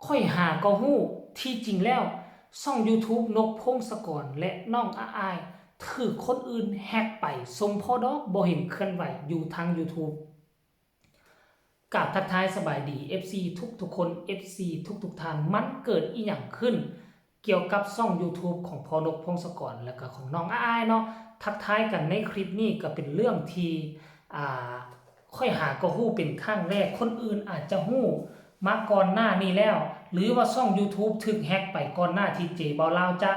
ค่อยหาก็ฮู้ที่จริงแล้วช่อง YouTube นกพงศกรและน้องอาอายถูกคนอื่นแฮกไปสมพอดอกบ่เห็นเคลื่อนไหวอยู่ทาง YouTube กราบทักทายสบายดี FC ทุกคน FC ทุกท่านมันเกิดอีหยังขึ้นเกี่ยวกับช่อง YouTube ของพอนกพงศกรและก็ของน้องอาอายเนาะทักทายกันในคลิปนี้ก็เป็นเรื่องที่อ่าค่อยหาก็ฮู้เป็นครั้งแรกคนอื่นอาจจะฮู้มาก่อนหน้านี้แล้วหรือว่าช่อง YouTube ถูกแฮกไปก่อนหน้าที่เจเบาลาวจะ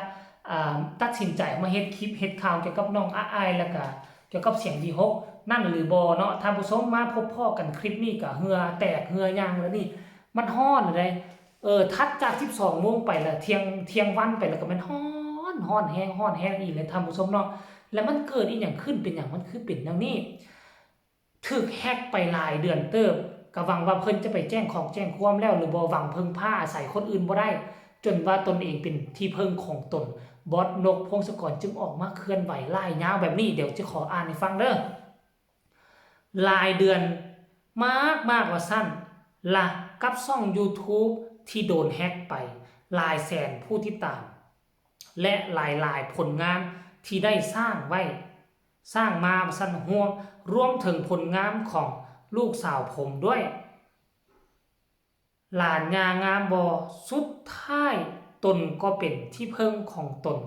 ตัดสินใจมาเฮ็ดคลิปเฮ็ดข่าวเกี่ยวกับน้องอาอายแล้วก็เกี่ยวกับเสียงวีฮกนั่นหรือบอเนาะท่านผู้ชมมาพบพ่อกันคลิปนี้ก็เหือแตกเหือย่างแล้วนี่มันฮ้อนเลยทัดจาก12 โมงไปแล้วเที่ยงวันไปแล้วก็มันฮ้อนแห้งอีกเลยท่านผู้ชมเนาะแล้วมันเกิดอีหยังขึ้นเป็นหยังมันคือเป็นแนวนี้ถูกแฮกไปหลายเดือนเติบก็หวังว่าเพิ่นจะไปแจ้งของแจ้งความแล้วหรือบ่หวังพึ่งพาอาศัยคนอื่นบ่ได้จนว่าตนเองเป็นที่พึ่งของตนบอสนกพงศกรจึงออกมาเคลื่อนไหวไล่ยาวแบบนี้เดี๋ยวจะขออ่านให้ฟังเด้อรายเดือนมากว่าสั้นละกับช่อง YouTube ที่โดนแฮกไปหลายแสนผู้ติดตามและหลายผลงานที่ได้สร้างไว้สร้างมาสั้นห่วงรวมถึงผลงานของลูกสาวผมด้วยหลานยางามบอสุดท้ายตนก็เป็นที่พึ่งของตน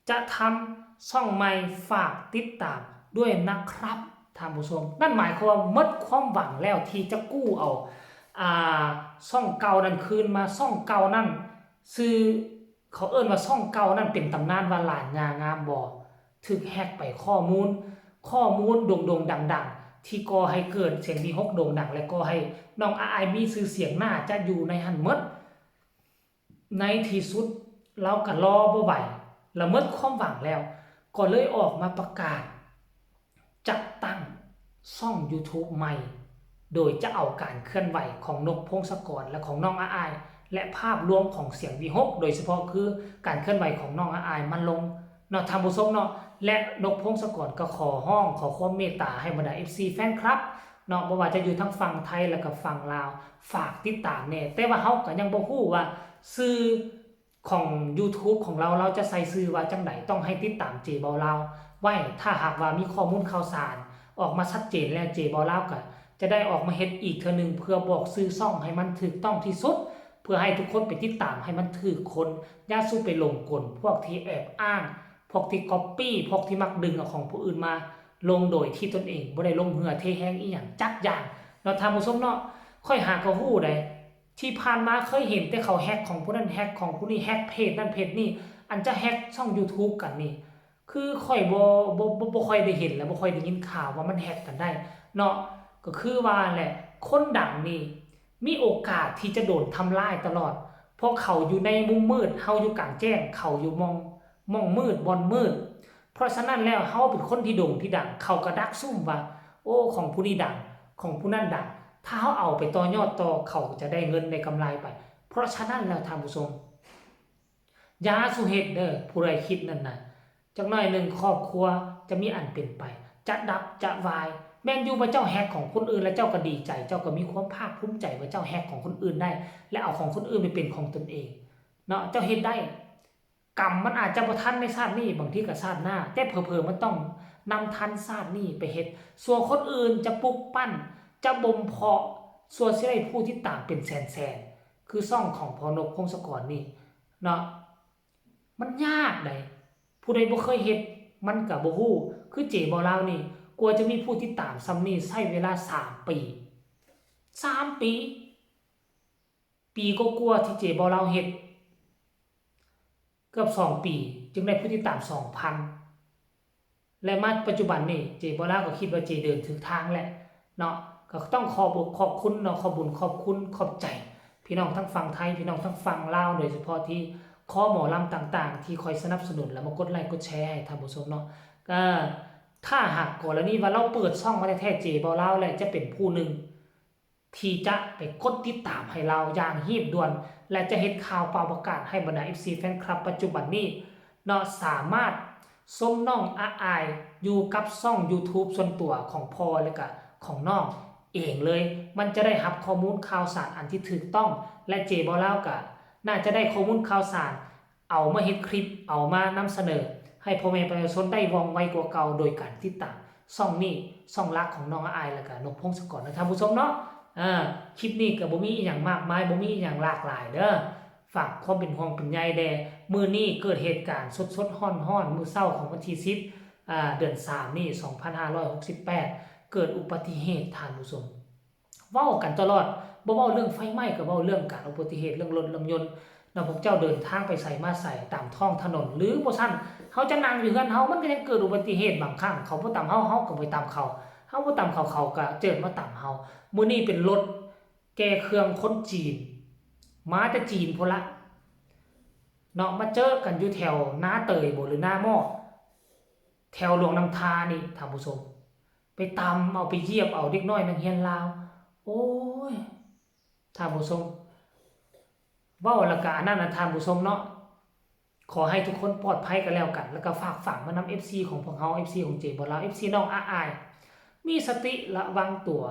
จะทำช่องใหม่ฝากติดตามด้วยนะครับท่านผู้ชมนั่นหมายความว่าหมดความหวังแล้วที่จะกู้เอาช่องเก่านั้นคืนมาช่องเก่านั่นซื้อเขาเอิ้นว่าช่องเก่านั่นเป็นตำนานว่าหลานยางามบอถึกแฮกไปข้อมูลโด่งดังที่ก่อให้เกิดเสียงวีฮกโด่งดังและก่อให้น้องอามีชื่อเสียงหน้าจะอยู่ในหันหมดในที่สุดเราก็รอบ่ไหวละเมิดความหวังแล้วก็เลยออกมาประกาศจัดตั้งช่อง YouTube ใหม่โดยจะเอาการเคลื่อนไหวของนกพงศกรและของน้องอาอายและภาพรวมของเสียงวีฮกโดยเฉพาะคือการเคลื่อนไหวของน้องอาอายมันลงเนาะท่านผู้ชมเนาะและนกพงศกรก็ขอความเมตตาให้บรรดา FC แฟนคลับเนาะบ่ว่าจะอยู่ทั้งฝั่งไทยและก็ฝั่งลาวฝากติดตามแน่แต่ว่าเฮาก็ยังบ่ฮู้ว่าชื่อของ YouTube ของเราจะใส่ชื่อว่าจังไดต้องให้ติดตามเจเบาลาวไว้ถ้าหากว่ามีข้อมูลข่าวสารออกมาชัดเจนแล้วเจเบาลาวก็จะได้ออกมาเฮ็ดอีกเทื่อนึงเพื่อบอกชื่อช่องให้มันถูกต้องที่สุดเพื่อให้ทุกคนไปติดตามให้มันถูกคนอย่าสู้ไปหลงกลพวกที่แอบอ้างพวกที่ก๊อปปี้พวกที่มักดึงเอาของผู้อื่นมาลงโดยที่ตนเองบ่ได้ลงเหือเทแห้งอีหยังจักอย่างเนาะท่านผู้ชมเนาะค่อยหาก็ฮู้ได้ที่ผ่านมาเคยเห็นแต่เขาแฮกของผู้นั้นแฮกของผู้นี้แฮกเพจนั้นเพจนี้อันจะแฮกช่อง YouTube กันนี่คือค่อยบ่ค่อยได้เห็นและบ่ค่อยได้ยินข่าวว่ามันแฮกกันได้เนาะก็คือว่าแหละคนดังนี่มีโอกาสที่จะโดนทำลายตลอดเพราะเขาอยู่ในมุมมืดเฮาอยู่กลางแจ้งเขาอยู่มองมืดบอนมืดเพราะฉะนั้นแล้วเฮาเป็นคนที่โด่งที่ดังเขาก็ดักซุ่มว่าโอ้ของผู้นี้ดังของผู้นั้นดังถ้าเฮาเอาไปต่อยอดต่อเขาจะได้เงินได้กำไรไปเพราะฉะนั้นแล้วท่านผู้ชมอย่าสุเฮ็ดเด้อผู้ใดคิดนั่นน่ะจักหน่อยนึงครอบครัวจะมีอันเป็นไปจะดับจะวายแม่นอยู่ว่าเจ้าแฮกของคนอื่นแล้วเจ้าก็ดีใจเจ้าก็มีความภาคภูมิใจว่าเจ้าแฮกของคนอื่นได้และเอาของคนอื่นไปเป็นของตนเองเนาะเจ้าเฮ็ดได้กรรมมันอาจจะบ่ทันในชาตินี้บางทีก็ชาติหน้าแต่เผลอๆมันต้องนำทันชาตินี้ไปเฮ็ดส่วนคนอื่นจะปลุกปั้นจะบ่มเพาะส่วนสิได้ผู้ที่ตามเป็นแสนๆคือซ่องของพอนกพงศกรนี่เนาะมันยากได้ผู้ใดบ่เคยเฮ็ดมันก็บ่ฮู้คือเจบ่ลาวนี่กว่าจะมีผู้ติดตามซ้ำนี่ใช้เวลา3 ปี3 ปีปีก็กลัวที่เจบ่ลาวเฮ็ดเกือบ2 ปีจึงได้ผู้ติดตาม 2,000 และมาปัจจุบันนี่เจบ่ลาวก็คิดว่าเจเดินถึงทางแล้วเนาะก็ต้องขอบอกขอบคุณเนาะขอบุญขอบคุณขอบใจพี่น้องทั้งฝั่งไทยพี่น้องทั้งฝั่งลาวโดยเฉพาะที่คอหมอลำต่างๆที่คอยสนับสนุนและมากดไลค์กดแชร์ให้ท่านผู้ชมเนาะก็ถ้าหากกรณีว่าเราเปิดช่องมาแท้ๆเจบ่ลาวแล้วจะเป็นผู้หนึ่งที่จะไปกดติดตามให้เราอย่างรีบด่วนและจะเฮ็ดข่าวเป่าประกาศให้บรรดา FC แฟนคลับปัจจุบันนี้เนาะสามารถส้มน้องอาอายอยู่กับช่อง YouTube ส่วนตัวของพ่อและก็ของน้อง เองเลยมันจะได้รับข้อมูลข่าวสารอันที่ถูกต้องและเจบ่เล่าก็น่าจะได้ข้อมูลข่าวสารเอามาเฮ็ดคลิปเอามานำเสนอให้พ่อแม่ประชาชนได้ว่องไวกว่าเก่าโดยการติดตามช่องนี้ช่องรักของน้องอายแล้วก็นกพงศกรนะท่านผู้ชมเนาะคลิปนี้ก็บ่มีอีหยังมากมายบ่มีอีหยังหลากหลายเด้อฝากความเป็นห่วงเป็นใยแด่มื้อนี้เกิดเหตุการณ์สดๆร้อนๆมื้อเช้าของวันที่10เดือน3นี่2568เกิดอุบัติเหตุท่านผู้ชมเว้ากันตลอดบ่เว้าเรื่องไฟไหม้ก็เว้าเรื่องการอุบัติเหตุเรื่องรถยนต์แล้วพวกเจ้าเดินทางไปใส่มาใส่ตามท้องถนนหรือบ่ซั่นเฮาจะนั่งอยู่เฮือนเฮามันก็ยังเกิดอุบัติเหตุบางครั้งเขาบ่ตามเฮาก็บ่ตามเขาเฮาบ่ตามเขาก็เจิดมาตามเฮามื้อนี้เป็นรถแก้เครื่องคนจีนมาแต่จีนพุ่นละเนาะมาเจอกันอยู่แถวนาเตยบ่หรือนาหม้อแถวหลวงน้ำทานี่ท่านผู้ชมไปตามเอาไปเยียบเอาเด็กน้อยนักเรียนลาวโอ้ยท่านผู้ชมเว้าแล้วก็อันนั้นน่ะท่านผู้ชมเนาะขอให้ทุกคนปลอดภัยกันแล้วกันแล้วก็ฝากฝังมานำ FC ของพวกเฮา FC ของเจบ่ลาว FC น้องอายมีสติระวังตัว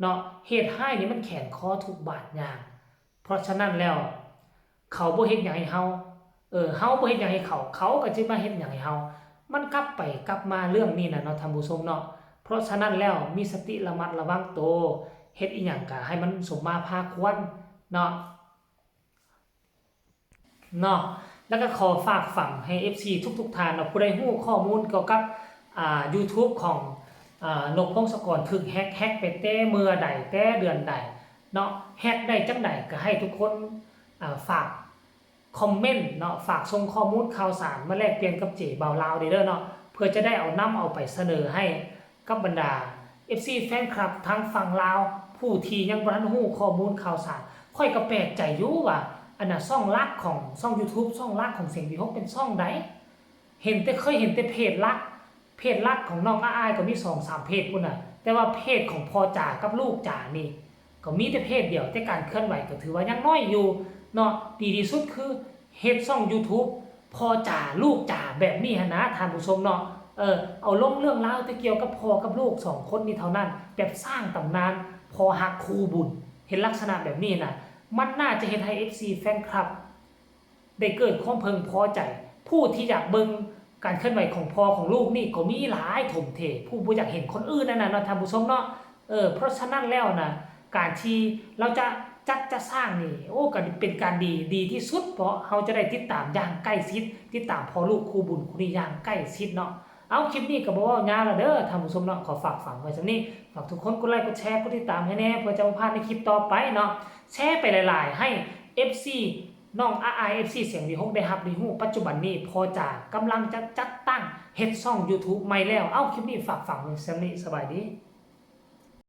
เนาะเหตุให้นี่มันแขนคอทุกบาดยางเพราะฉะนั้นแล้วเขาบ่เฮ็ดหยังให้เฮาเฮาบ่เฮ็ดหยังให้เขาก็สิมาเฮ็ดหยังให้เฮามันกลับไปกลับมาเรื่องนี้น่ะเนาะท่านผู้ชมเนาะเพราะฉะนั้นแล้วมีสติระมัดระวังตัวเฮ็ดอีหยังก็ให้มันสมมาพาควรเนาะแล้วก็ขอฝากฝังให้ FC ทุกท่านเนาะผู้ใดฮู้ข้อมูลเกี่ยวกับYouTube ของนกพงศกรถูกแฮ็กไปแต่เมื่อใดแต่เดือนใดเนาะแฮ็กได้จังได๋ก็ให้ทุกคนฝากคอมเมนต์เนาะฝากส่งข้อมูลข่าวสารมาแลกเปลี่ยนกับเจ๋บ่าวลาวเด้อเนาะเพื่อจะได้เอาไปเสนอให้กับบรรดา FC แฟนคลับทั้งฝั่งลาวผู้ที่ยังบ่ทันฮู้ข้อมูลข่าวสารค่อยก็แปลกใจอยู่ว่าอันน่ะช่องลักของช่อง YouTube ช่องลักของเสียงวิหกเป็นช่องใดเคยเห็นแต่เพจลักของน้องอายก็มี 2-3 เพจพุ่นน่ะแต่ว่าเพจของพ่อจ๋ากับลูกจ๋านี่ก็มีแต่เพจเดียวแต่การเคลื่อนไหวก็ถือว่ายังน้อยอยู่เนาะดีที่สุดคือเฮ็ดช่อง YouTube พ่อจ๋าลูกจ๋าแบบนี้หั่นนะท่านผู้ชมเนาะเอาลงเรื่องราวที่เกี่ยวกับพ่อกับลูก2คนนี้เท่านั้นแบบสร้างตำนานพ่อฮักครูบุญเห็นลักษณะแบบนี้น่ะมันน่าจะเฮ็ดให้ FC แฟนคลับได้เกิดความพึงพอใจผู้ที่อยากเบิ่งการเคลื่อนไหวของพ่อของลูกนี่ก็มีหลายถมเทผู้บ่อยากเห็นคนอื่นนั่นน่ะเนาะท่านผู้ชมเนาะเพราะฉะนั้นแล้วนะการที่เราจะสร้างนี่โอ้ก็เป็นการดีที่สุดเพราะเฮาจะได้ติดตามอย่างใกล้ชิดติดตามพ่อลูกคู่บุญคู่นี้อย่างใกล้ชิดเนาะเอาคลิปนี้ก็บ่เว้ายาวแล้วเด้อท่านผู้ชมเนาะขอฝากฝังไว้ซั่นนี้ฝากทุกคนกดไลค์กดแชร์กดติดตามให้แน่เพื่อจะบ่พลาดในคลิปต่อไปเนาะแชร์ไปหลายๆให้ FC น้องFC เสียงดี6ได้รับได้ฮู้ปัจจุบันนี้พอจะกำลังจะจัดตั้งเฮ็ดช่อง YouTube ใหม่แล้วเอาคลิปนี้ฝากฝังไว้ซั่นนี้สบายดี